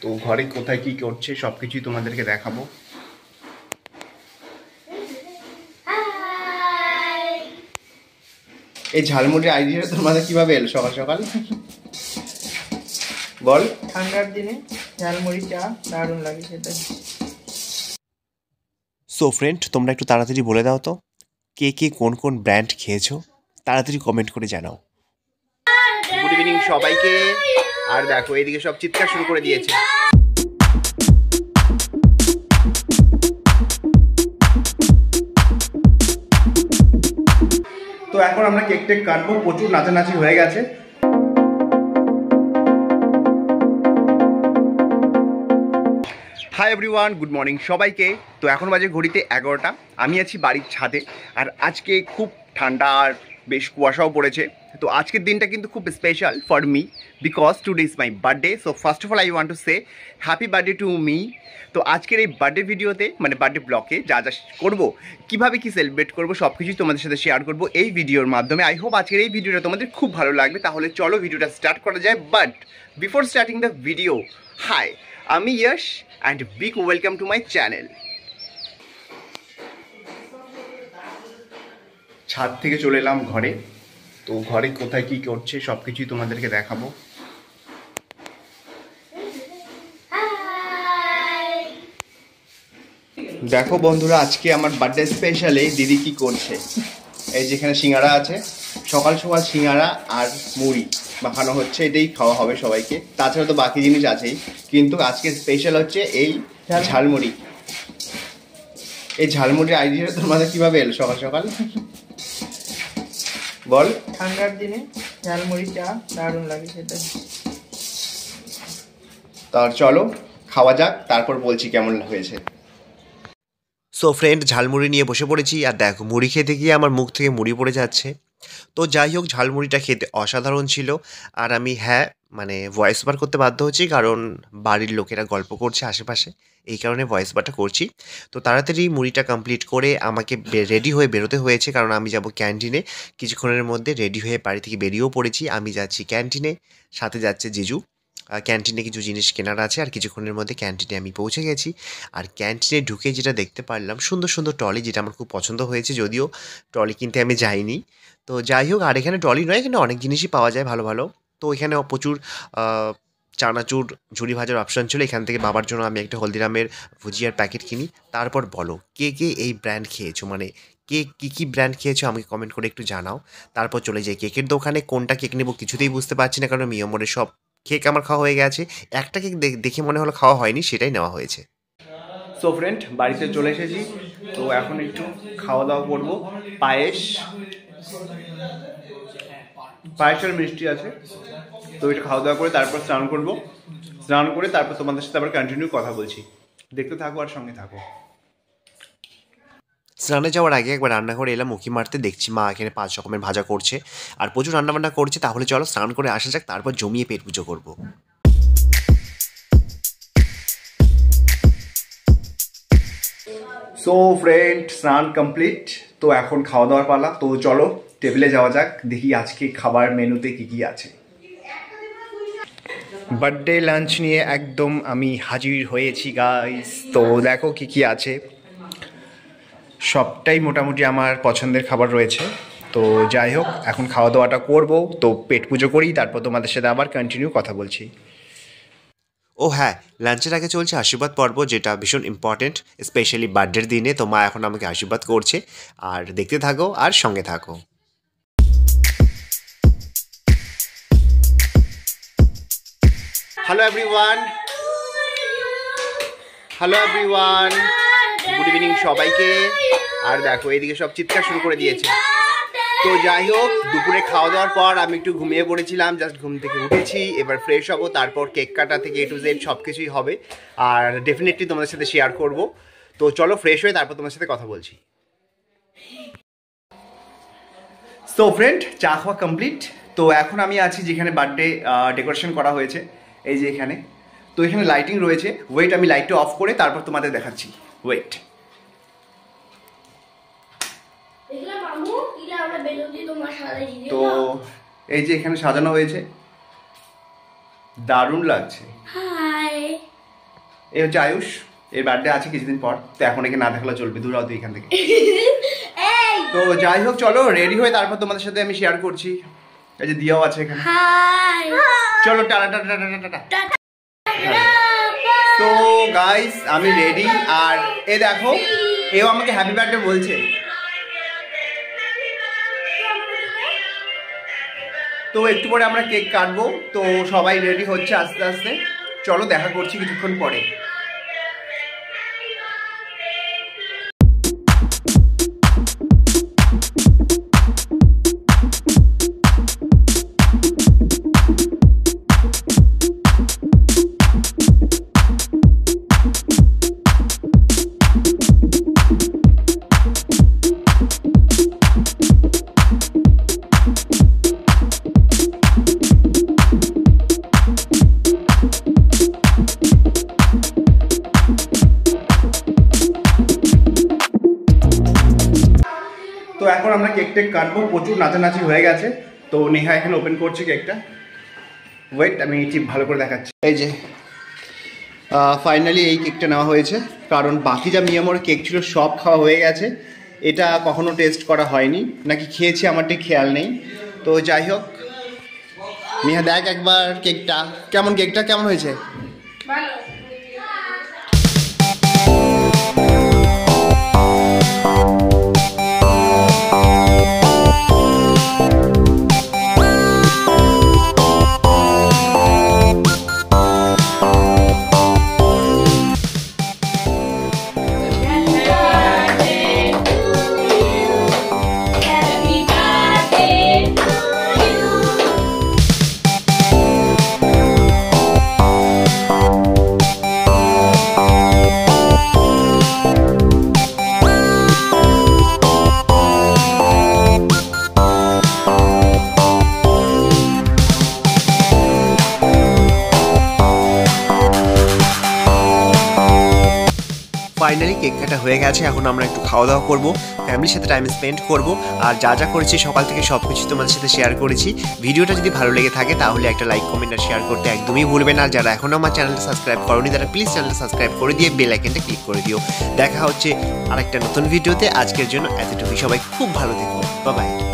তো ঘরে কোথায় কি করছে সবকিছুই তোমাদেরকে দেখাবো। এই ঝালমুড়ির আইডিয়াটা তোমাদের কিভাবে এলো সকাল সকাল বল? ঠান্ডার দিনে ঝালমুড়ি চা দারুণ লাগে সেটা। সো ফ্রেন্ড, তোমরা একটু তাড়াতাড়ি বলে দাও তো কে কে কোন কোন ব্র্যান্ড খেয়েছো, তাড়াতাড়ি কমেন্ট করে জানাও। গুড ইভিনিং সবাইকে। আর দেখো এইদিকে সব চিৎকার শুরু করে দিয়েছে। তো এখন আমরা কেক টেক কাটবো, প্রচুর নাচানাচি হয়ে গেছে। হাই এভরিওয়ান, গুড মর্নিং সবাইকে। তো এখন বাজে ঘড়িতে 11টা, আমি আছি বাড়ির ছাদে। আর আজকে খুব ঠান্ডা আর বেশ কুয়াশাও পড়েছে। তো আজকের দিনটা কিন্তু খুব special for me because today is my birthday. So first of all I want to say happy birthday to me. তো আজকের এই বার্থডে ভিডিওতে মানে বার্থডে ব্লগে যা যা করবো, কীভাবে কী সেলিব্রেট করবো সব কিছুই তোমাদের সাথে শেয়ার করবো এই ভিডিওর মাধ্যমে। আই হোপ আজকের এই ভিডিওটা তোমাদের খুব ভালো লাগবে। তাহলে চলো ভিডিওটা স্টার্ট করা যায়। But before starting the video, hi, আমি Yash and big welcome to my channel. ছাদ থেকে চলে এলাম ঘরে। তো ঘরে কোথায় কি করছে সব কিছুই তোমাদেরকে দেখাবো। দেখো বন্ধুরা, আজকে আমার বার্থডে স্পেশালে দিদি কি করছে। এই যেখানে সিঙ্গারা আছে, সকাল সকাল সিঙ্গারা আর মুড়ি মাখানো হচ্ছে, এটাই খাওয়া হবে সবাইকে। তাছাড়া তো বাকি জিনিস আছেই, কিন্তু আজকে স্পেশাল হচ্ছে এই ঝালমুড়ি। এই ঝালমুড়ির আইডিয়াটা তোমাদের কিভাবে এলো সকাল সকাল বল? ঠান্ডার দিনে ঝালমুড়ি চা দারুণ লাগে সেটা। তার চলো খাওয়া যাক, তারপর বলছি কেমন হয়েছে। সো ফ্রেন্ড, ঝালমুড়ি নিয়ে বসে পড়েছি। আর দেখো, মুড়ি খেতে গিয়ে আমার মুখ থেকে মুড়ি পড়ে যাচ্ছে। তো যাই হোক, ঝালমুড়িটা খেতে অসাধারণ ছিল। আর আমি মানে ভয়েস ওভার করতে বাধ্য হচ্ছি, কারণ বাড়ির লোকেরা গল্প করছে আশেপাশে, এই কারণে ভয়েস ওভারটা করছি। তো তাড়াতাড়ি মুড়িটা কমপ্লিট করে আমাকে রেডি হয়ে বেরোতে হয়েছে, কারণ আমি যাব ক্যান্টিনে। কিছুক্ষণের মধ্যে রেডি হয়ে বাড়ি থেকে বেরিয়েও পড়েছি। আমি যাচ্ছি ক্যান্টিনে, সাথে যাচ্ছে জিজু। ক্যান্টিনে কিছু জিনিস কেনার আছে, আর কিছুক্ষণের মধ্যে ক্যান্টিনে আমি পৌঁছে গেছি। আর ক্যান্টিনে ঢুকে যেটা দেখতে পারলাম, সুন্দর সুন্দর ট্রলি, যেটা আমার খুব পছন্দ হয়েছে। যদিও ট্রলি কিনতে আমি যাইনি। তো যাই হোক, আর এখানে ট্রলি নয়, এখানে অনেক জিনিসই পাওয়া যায় ভালো ভালো। তো এখানে প্রচুর চানাচুর, ঝুড়ি ভাজার অপশান ছিল। এখান থেকে বাবার জন্য আমি একটা হলদিরামের ভুজিয়ার প্যাকেট কিনি। তারপর বলো কে কে এই ব্র্যান্ড খেয়েছো, মানে কে কী কী ব্র্যান্ড খেয়েছো আমাকে কমেন্ট করে একটু জানাও। তারপর চলে যাই কেকের দোকানে। কোনটা কেক নেবো কিছুতেই বুঝতে পারছি না, কারণ মিয়মরের সব কেক আমার খাওয়া হয়ে গেছে। একটা কেক দেখে মনে হলো খাওয়া হয়নি, সেটাই নেওয়া হয়েছে। সো ফ্রেন্ড, বাড়িতে চলে এসেছি। তো এখন একটু খাওয়া দাওয়া করবো। পায়েসের মিষ্টি আছে, তো এটা খাওয়া দাওয়া করে তারপর স্নান করবো। স্নান করে তারপর তোমাদের সাথে আবার কন্টিনিউ কথা বলছি। দেখতে থাকো আর সঙ্গে থাকো। স্নানে যাওয়ার আগে একবার রান্নাঘরে এলাম উঁকি মারতে। দেখছি মা এখানে 5 রকমের ভাজা করছে আর প্রচুর রান্নাবান্না করছে। তাহলে চলো স্নান করে আসা যাক, তারপর জমিয়ে পেট পুজো করবো। সো ফ্রেন্ড, স্নান কমপ্লিট। তো এখন খাওয়া দাওয়ার পালা। তো চলো টেবিলে যাওয়া যাক, দেখি আজকে খাবার মেনুতে কি কি আছে। বার্থডে লাঞ্চ নিয়ে একদম আমি হাজির হয়েছি গাইস। তো দেখো কি কি আছে, সবটাই মোটামুটি আমার পছন্দের খাবার রয়েছে। তো যাই হোক, এখন খাওয়া দাওয়াটা করবো। তো পেট পুজো করি, তারপর তোমাদের সাথে আবার কন্টিনিউ কথা বলছি। ও হ্যাঁ, লাঞ্চের আগে চলছে আশীর্বাদ পর্ব, যেটা ভীষণ ইম্পর্টেন্ট, স্পেশালি বার্থডের দিনে। তো মা এখন আমাকে আশীর্বাদ করছে, আর দেখতে থাকো আর সঙ্গে থাকো। Hello everyone, hello everyone, good evening সবাইকে। আর দেখো এইদিকে সব চিৎকার শুরু করে দিয়েছে। তো যাই হোক, দুপুরে খাওয়া দাওয়ার পর আমি একটু ঘুমিয়ে পড়েছিলাম, জাস্ট ঘুম থেকে উঠেছি। এবার ফ্রেশ হবো, তারপর কেক কাটা থেকে A to Z সব কিছুই হবে, আর ডেফিনেটলি তোমাদের সাথে শেয়ার করব। তো চলো ফ্রেশ হয়ে তারপর তোমার সাথে কথা বলছি। সো ফ্রেন্ড, চা খাওয়া কমপ্লিট। তো এখন আমি আছি যেখানে বার্থডে ডেকোরেশন করা হয়েছে, এই যে এখানে। তো এখানে লাইটিং রয়েছে। ওয়েট, আমি লাইটটা অফ করে তারপর তোমাদের দেখাচ্ছি। ওয়েট। তো এই যে এখানে সাজানো হয়েছে, দারুণ লাগছে। এই হচ্ছে আয়ুষ, এর বার্থডে আছে কিছুদিন পর, তো এখন একে না দেখালে চলবে, দূর হতো এখান থেকে। তো যাই হোক, চলো রেডি হয়ে তারপর তোমাদের সাথে আমি শেয়ার করছি। এই যে দিয়াও আছে এখানে। চলো টাটা টাটা টাটা টাটা। তো গাইস আমি রেডি, আর এ দেখো এও আমাকে হ্যাপি বার্থডে বলছে। তো একটু পরে আমরা কেক কাটবো, তো সবাই রেডি হচ্ছে আস্তে আস্তে। চলো দেখা করছি কিছুক্ষণ পরে। তো এখন আমরা কেক টেক কাটবো, প্রচুর নাচানাচি হয়ে গেছে। তো নেহা এখানে ওপেন করছে কেকটা। ওয়েট, আমি ঠিক ভালো করে দেখাচ্ছি। এই যে ফাইনালি এই কেকটা নেওয়া হয়েছে, কারণ বাকি যা মিয়ামোর কেক ছিল সব খাওয়া হয়ে গেছে। এটা কখনো টেস্ট করা হয়নি, নাকি খেয়েছি আমার ঠিক খেয়াল নেই। তো যাই হোক, নেহা দেখ একবার কেকটা কেমন, কেকটা কেমন হয়েছে? ফাইনালি কেক কাটা হয়ে গেছে, এখন আমরা একটু খাওয়া দাওয়া করবো, ফ্যামিলির সাথে টাইম স্পেন্ড করবো। আর যা যা করেছি সকাল থেকে সব কিছু তোমাদের সাথে শেয়ার করেছি। ভিডিওটা যদি ভালো লেগে থাকে তাহলে একটা লাইক, কমেন্ট আর শেয়ার করতে একদমই ভুলবে না। আর যারা এখনও আমার চ্যানেলটা সাবস্ক্রাইব করোনি তারা প্লিজ চ্যানেলটা সাবস্ক্রাইব করে দিয়ে বেল আইকনটা ক্লিক করে দিও। দেখা হচ্ছে আরেকটা নতুন ভিডিওতে। আজকের জন্য এতটুকুই, সবাই খুব ভালো থেকো, বাই বাই।